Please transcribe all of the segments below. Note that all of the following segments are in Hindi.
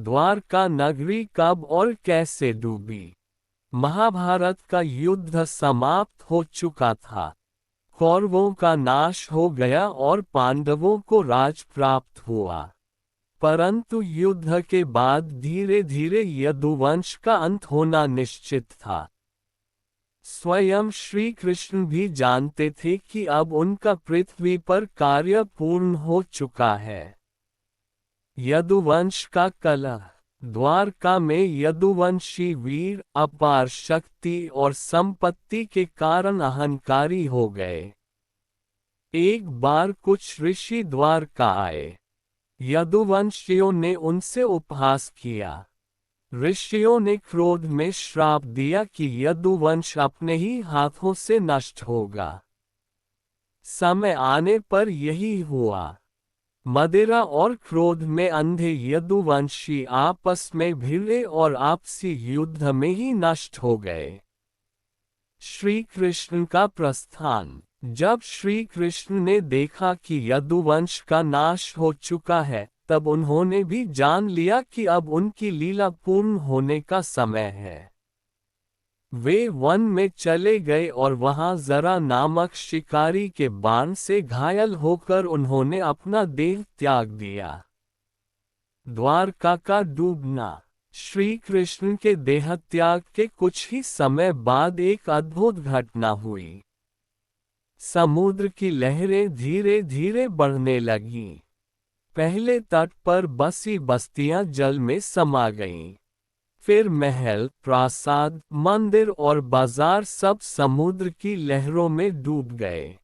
द्वारका नगरी कब और कैसे डूबी। महाभारत का युद्ध समाप्त हो चुका था। कौरवों का नाश हो गया और पांडवों को राज प्राप्त हुआ। परंतु युद्ध के बाद धीरे धीरे यदुवंश का अंत होना निश्चित था। स्वयं श्री कृष्ण भी जानते थे कि अब उनका पृथ्वी पर कार्य पूर्ण हो चुका है। यदुवंश का कलह। द्वारका में यदुवंशी वीर अपार शक्ति और संपत्ति के कारण अहंकारी हो गए। एक बार कुछ ऋषि द्वारका आए। यदुवंशियों ने उनसे उपहास किया। ऋषियों ने क्रोध में श्राप दिया कि यदुवंश अपने ही हाथों से नष्ट होगा। समय आने पर यही हुआ। मदिरा और क्रोध में अंधे यदुवंशी आपस में भिड़े और आपसी युद्ध में ही नष्ट हो गए। श्री कृष्ण का प्रस्थान। जब श्री कृष्ण ने देखा कि यदुवंश का नाश हो चुका है, तब उन्होंने भी जान लिया कि अब उनकी लीला पूर्ण होने का समय है। वे वन में चले गए और वहां जरा नामक शिकारी के बाण से घायल होकर उन्होंने अपना देह त्याग दिया। द्वारका का डूबना। श्री कृष्ण के देह त्याग के कुछ ही समय बाद एक अद्भुत घटना हुई। समुद्र की लहरें धीरे धीरे बढ़ने लगीं। पहले तट पर बसी बस्तियां जल में समा गईं। फिर महल, प्रासाद, मंदिर और बाजार सब समुद्र की लहरों में डूब गए।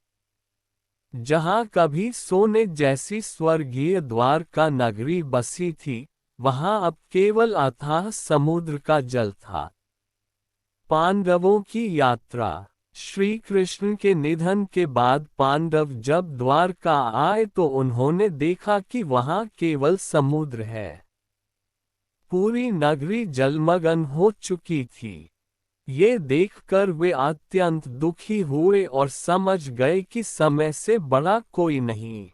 जहां कभी सोने जैसी स्वर्गीय द्वारका नगरी बसी थी, वहां अब केवल अथाह समुद्र का जल था। पांडवों की यात्रा। श्री कृष्ण के निधन के बाद पांडव जब द्वारका आए तो उन्होंने देखा कि वहां केवल समुद्र है। पूरी नगरी जलमग्न हो चुकी थी। ये देखकर वे अत्यंत दुखी हुए और समझ गए कि समय से बड़ा कोई नहीं।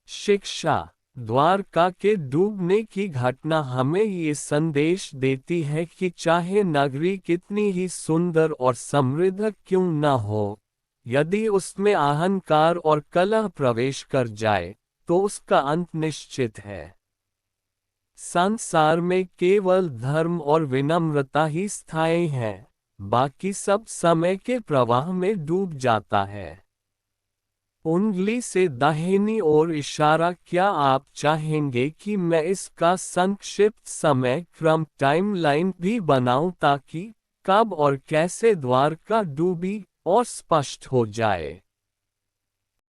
शिक्षा। द्वारका के डूबने की घटना हमें ये संदेश देती है कि चाहे नगरी कितनी ही सुंदर और समृद्ध क्यों न हो, यदि उसमें अहंकार और कलह प्रवेश कर जाए, तो उसका अंत निश्चित है। संसार में केवल धर्म और विनम्रता ही स्थायी है, बाकी सब समय के प्रवाह में डूब जाता है। उंगली से दाहिनी ओर इशारा। क्या आप चाहेंगे कि मैं इसका संक्षिप्त समय क्रम टाइमलाइन भी बनाऊं ताकि कब और कैसे द्वारका डूबी और स्पष्ट हो जाए।